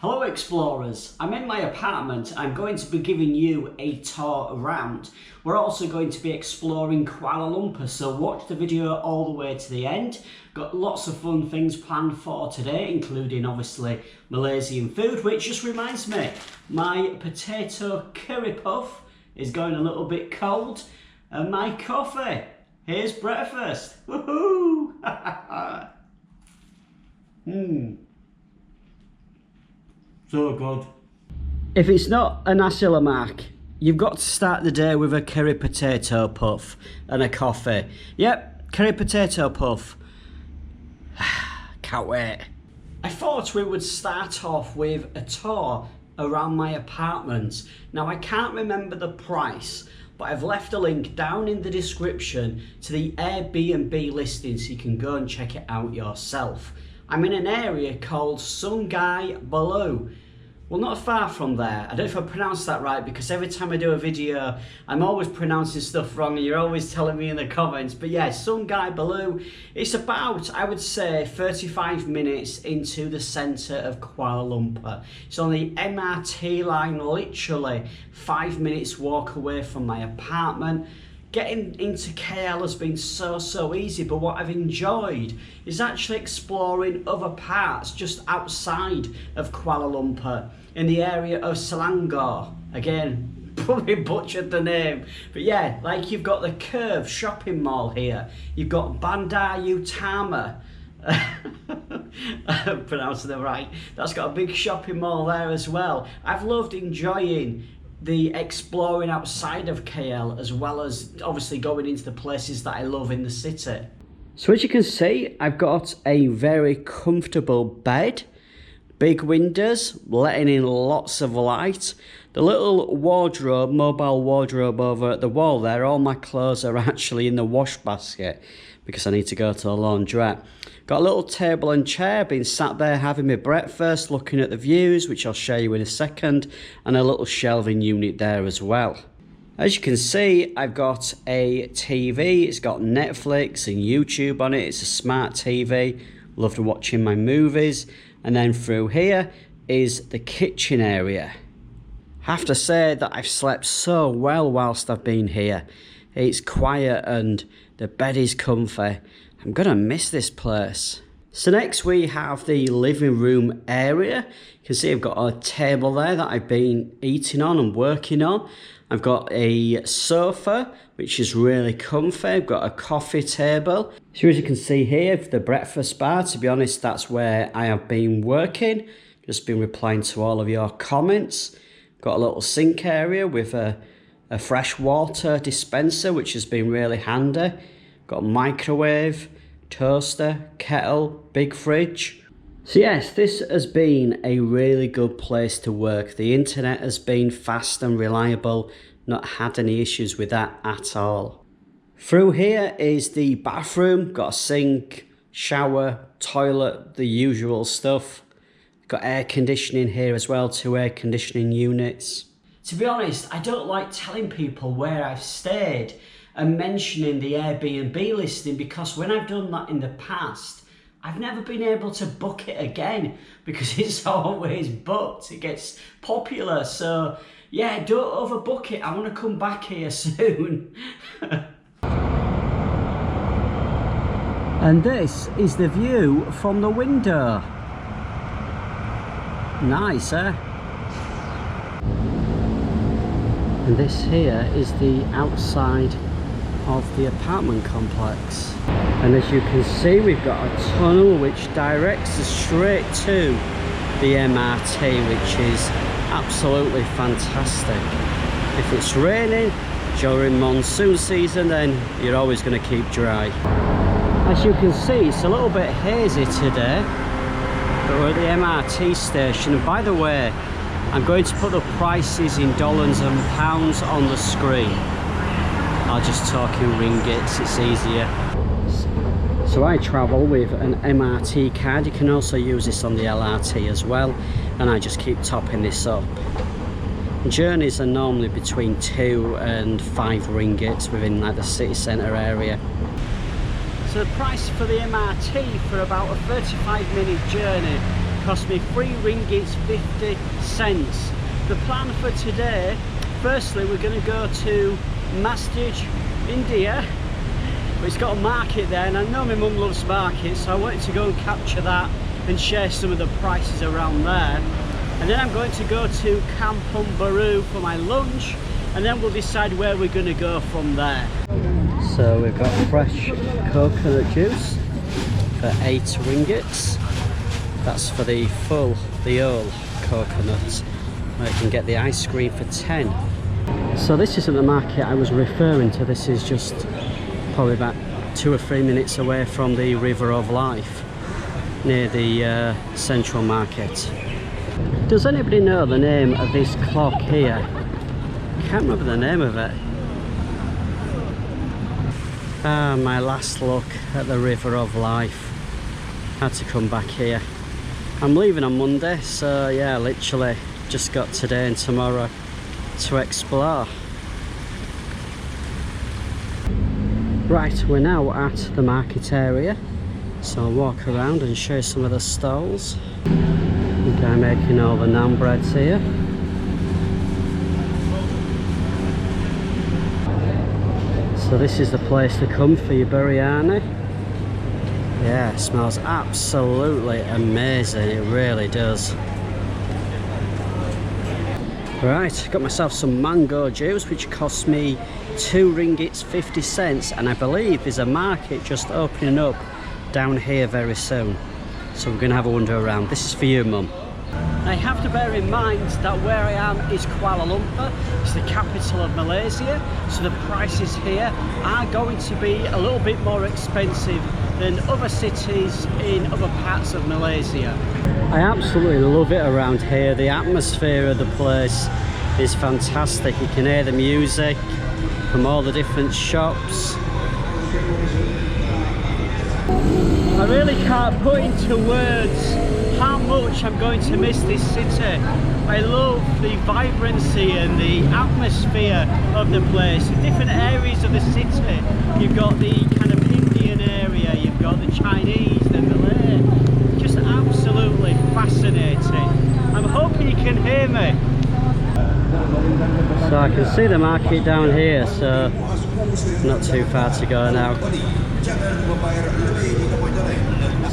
Hello explorers, I'm in my apartment. I'm going to be giving you a tour around. We're also going to be exploring Kuala Lumpur, so watch the video all the way to the end. Got lots of fun things planned for today, including obviously Malaysian food, which just reminds me, my potato curry puff is going a little bit cold, and my coffee. Here's breakfast. Woohoo! So good. If it's not a nasi lemak, you've got to start the day with a curry potato puff and a coffee. Yep, curry potato puff. Can't wait. I thought we would start off with a tour around my apartment. Now I can't remember the price, but I've left a link down in the description to the Airbnb listing so you can go and check it out yourself. I'm in an area called Sungai Buloh. Well, not far from there. I don't know if I pronounced that right, because every time I do a video, I'm always pronouncing stuff wrong and you're always telling me in the comments. But yeah, Sungai Buloh. It's about, I would say, 35 minutes into the centre of Kuala Lumpur. It's on the MRT line, literally 5 minutes walk away from my apartment. Getting into KL has been so easy, but what I've enjoyed is actually exploring other parts just outside of Kuala Lumpur in the area of Selangor. Again, probably butchered the name, but yeah, like you've got the Curve shopping mall here, you've got Bandar Utama, I'm pronouncing it right, that's got a big shopping mall there as well. I've loved enjoying the exploring outside of KL, as well as obviously going into the places that I love in the city. So as you can see, I've got a very comfortable bed, big windows, letting in lots of light. The little wardrobe, mobile wardrobe over at the wall there, all my clothes are actually in the wash basket because I need to go to the laundrette. Got a little table and chair, been sat there having my breakfast, looking at the views, which I'll show you in a second, and a little shelving unit there as well. As you can see, I've got a TV, it's got Netflix and YouTube on it, it's a smart TV, loved watching my movies, and then through here is the kitchen area. Have to say that I've slept so well whilst I've been here. It's quiet and the bed is comfy. I'm gonna miss this place. So next we have the living room area. You can see I've got a table there that I've been eating on and working on. I've got a sofa, which is really comfy. I've got a coffee table. So as you can see here, the breakfast bar, to be honest, that's where I have been working. Just been replying to all of your comments. Got a little sink area with a fresh water dispenser, which has been really handy. Got a microwave, toaster, kettle, big fridge. So yes, this has been a really good place to work. The internet has been fast and reliable, not had any issues with that at all. Through here is the bathroom, got a sink, shower, toilet, the usual stuff. Got air conditioning here as well, 2 air conditioning units. To be honest, I don't like telling people where I've stayed and mentioning the Airbnb listing, because when I've done that in the past, I've never been able to book it again because it's always booked. It gets popular, so yeah, don't overbook it. I want to come back here soon. And this is the view from the window. Nice, eh? And this here is the outside of the apartment complex. And as you can see, we've got a tunnel which directs us straight to the MRT, which is absolutely fantastic. If it's raining during monsoon season, then you're always going to keep dry. As you can see, it's a little bit hazy today, but we're at the MRT station. And by the way, I'm going to put the prices in dollars and pounds on the screen. I'll just talk in ringgits, it's easier. So I travel with an MRT card. You can also use this on the LRT as well, and I just keep topping this up. Journeys are normally between 2 and 5 ringgits within like the city centre area. So the price for the MRT for about a 35-minute journey cost me 3 ringgits 50 cents. The plan for today, firstly we're going to go to Masjid India. It's got a market there, and I know my mum loves markets, so I wanted to go and capture that and share some of the prices around there. And then I'm going to go to Kampung Baru for my lunch, and then we'll decide where we're going to go from there. So we've got fresh coconut juice for 8 ringgits. That's for the whole coconut. Or you can get the ice cream for 10. So this isn't the market I was referring to. This is just probably about 2 or 3 minutes away from the River of Life, near the Central Market. Does anybody know the name of this clock here? I can't remember the name of it. Ah, my last look at the River of Life. Had to come back here. I'm leaving on Monday, so yeah, literally just got today and tomorrow to explore. Right, we're now at the market area, so I'll walk around and show you some of the stalls. The guy making all the naan breads here. So this is the place to come for your biryani. Yeah, it smells absolutely amazing, it really does. Right, got myself some mango juice, which cost me 2 ringgits 50 cents, and I believe there's a market just opening up down here very soon. So we're going to have a wander around. This is for you, Mum. I have to bear in mind that where I am is Kuala Lumpur. It's the capital of Malaysia, so the prices here are going to be a little bit more expensive than other cities in other parts of Malaysia. I absolutely love it around here. The atmosphere of the place is fantastic. You can hear the music from all the different shops. I really can't put into words how much I'm going to miss this city. I love the vibrancy and the atmosphere of the place. In different areas of the city, you've got the kind of Indian area, you've got the Chinese, the Malay. Just absolutely fascinating. I'm hoping you can hear me. So I can see the market down here, so not too far to go now.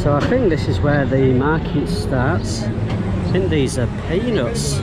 So I think this is where the market starts. I think these are peanuts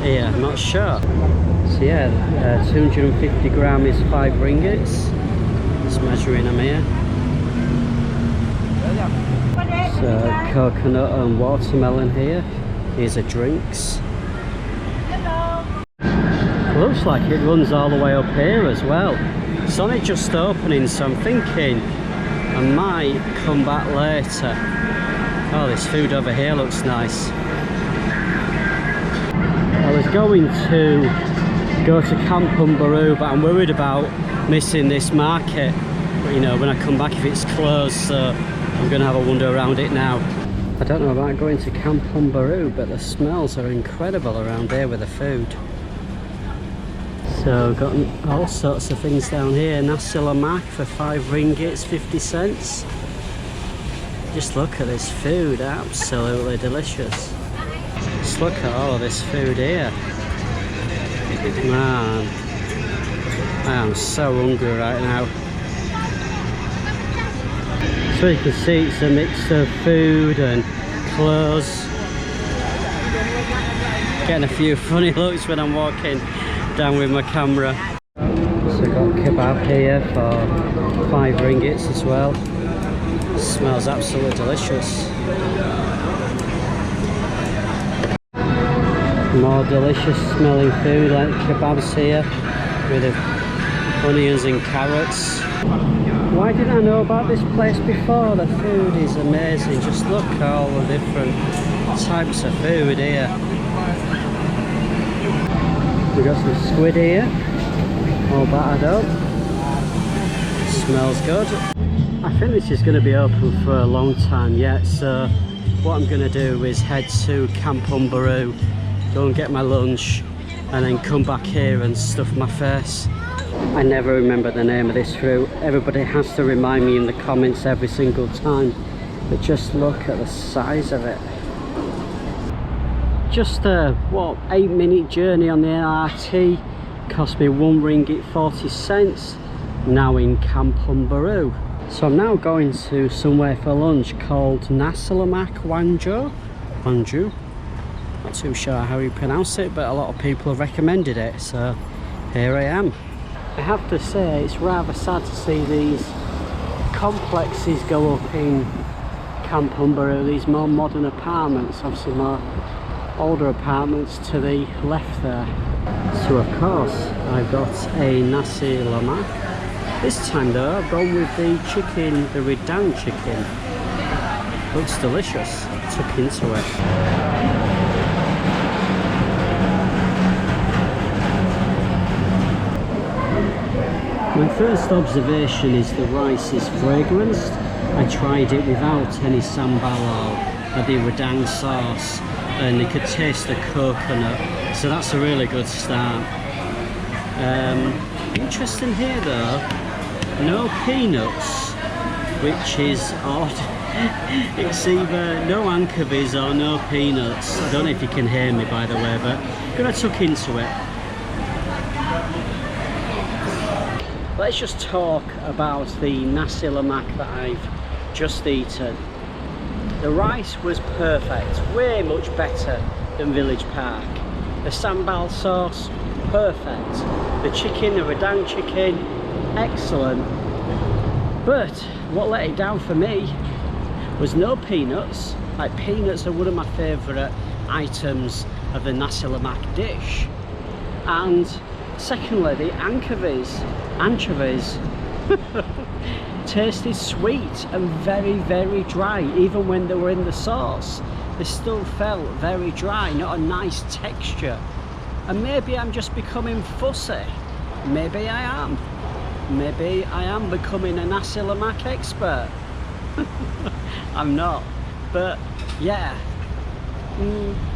here, I'm not sure. So yeah, 250 gram is 5 ringgits. Just measuring them here. So coconut and watermelon here. These are drinks. Looks like it runs all the way up here as well. It's only just opening, so I'm thinking I might come back later. Oh, this food over here looks nice. I was going to go to Kampung Baru, but I'm worried about missing this market. But you know, when I come back, if it's closed, so I'm going to have a wander around it now. I don't know about going to Kampung Baru, but the smells are incredible around here with the food. So got all sorts of things down here. Nasi lemak for 5 ringgits 50 cents. Just look at this food, absolutely delicious. Just look at all of this food here. Man, I am so hungry right now. So you can see it's a mix of food and clothes. Getting a few funny looks when I'm walking down with my camera. So got kebab here for 5 ringgits as well. Smells absolutely delicious. More delicious smelling food like kebabs here with the onions and carrots. Why didn't I know about this place before? The food is amazing. Just look at all the different types of food here. We got some squid here, all battered up. Smells good. I think this is going to be open for a long time yet, so what I'm going to do is head to Kampung Baru, go and get my lunch, and then come back here and stuff my face. I never remember the name of this fruit. Everybody has to remind me in the comments every single time. But just look at the size of it. just a, what, 8-minute journey on the LRT. Cost me RM1.40. Now in Kampong Bahru. So I'm now going to somewhere for lunch called Nasi Lemak Wanju. Not too sure how you pronounce it, but a lot of people have recommended it, so here I am. I have to say it's rather sad to see these complexes go up in Kampong Bahru, these more modern apartments, obviously more older apartments to the left there. So of course I've got a Nasi Lemak. This time though I've gone with the chicken, the Redang chicken. Looks delicious, took into it. My first observation is the rice is fragranced. I tried it without any sambal or the Redang sauce, and you could taste the coconut, so that's a really good start. Interesting here though, no peanuts, which is odd. It's either no anchovies or no peanuts. I don't know if you can hear me by the way, but I'm gonna tuck into it. Let's just talk about the Nasi Lemak that I've just eaten. The rice was perfect, way much better than Village Park. The sambal sauce, perfect. The chicken, the Redang chicken, excellent. But what let it down for me was no peanuts. Like, peanuts are one of my favourite items of the Nasi Lemak dish. And secondly, the anchovies tasted sweet and very, very dry. Even when they were in the sauce, they still felt very dry, not a nice texture. And maybe I'm just becoming fussy. Maybe I am. Maybe I am becoming a Nasi Lemak expert. I'm not, but yeah,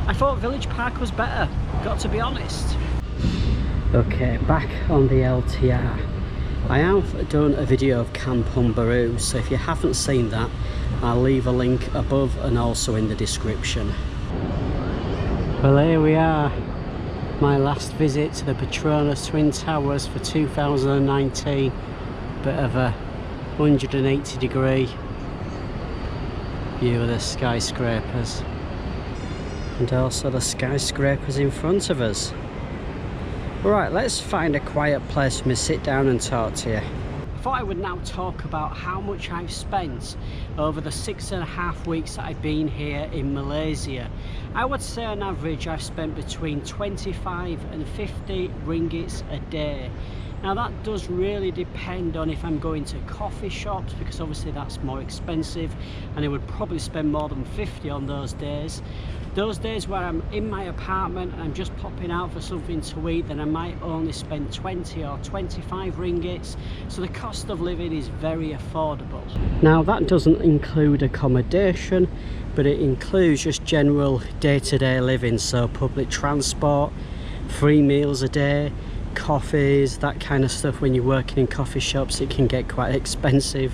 I thought Village Park was better, got to be honest. Okay, back on the LTR. I have done a video of Kampong Bahru, so if you haven't seen that, I'll leave a link above and also in the description. Well, here we are. My last visit to the Petronas Twin Towers for 2019. Bit of a 180-degree view of the skyscrapers. And also the skyscrapers in front of us. Right, let's find a quiet place for me to sit down and talk to you. I thought I would now talk about how much I've spent over the 6.5 weeks that I've been here in Malaysia. I would say on average I've spent between 25 and 50 ringgits a day. Now that does really depend on if I'm going to coffee shops, because obviously that's more expensive, and I would probably spend more than 50 on those days. Those days where I'm in my apartment and I'm just popping out for something to eat, then I might only spend 20 or 25 ringgits. So the cost of living is very affordable. Now that doesn't include accommodation, but it includes just general day-to-day living, so public transport, 3 meals a day, coffees, that kind of stuff. When you're working in coffee shops, it can get quite expensive.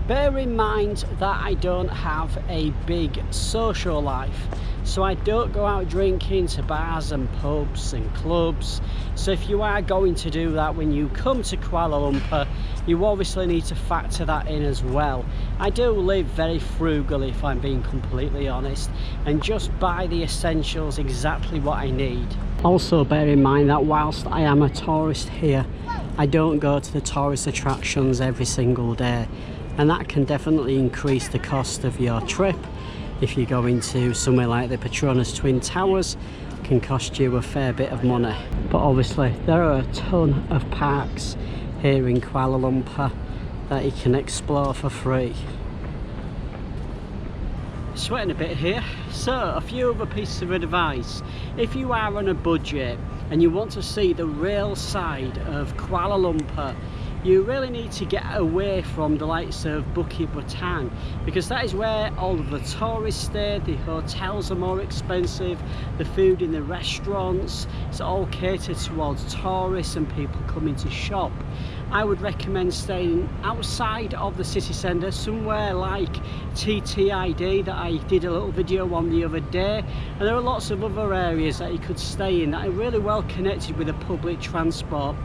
Bear in mind that I don't have a big social life, so I don't go out drinking to bars and pubs and clubs. So if you are going to do that when you come to Kuala Lumpur, you obviously need to factor that in as well. I do live very frugally, if I'm being completely honest, and just buy the essentials, exactly what I need. Also bear in mind that whilst I am a tourist here, I don't go to the tourist attractions every single day, and that can definitely increase the cost of your trip. If you go into somewhere like the Petronas Twin Towers, it can cost you a fair bit of money. But obviously there are a ton of parks here in Kuala Lumpur that you can explore for free. Sweating a bit here. So a few other pieces of advice. If you are on a budget and you want to see the real side of Kuala Lumpur, you really need to get away from the likes of Bukit Butang, because that is where all of the tourists stay. The hotels are more expensive, the food in the restaurants, it's all catered towards tourists and people coming to shop. I would recommend staying outside of the city centre, somewhere like TTID that I did a little video on the other day, and there are lots of other areas that you could stay in that are really well connected with the public transport,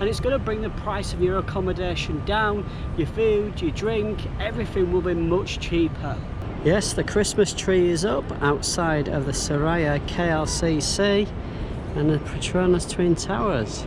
and it's going to bring the price of your accommodation down. Your food, your drink, everything will be much cheaper. Yes, the Christmas tree is up outside of the Soraya KLCC and the Petronas Twin Towers.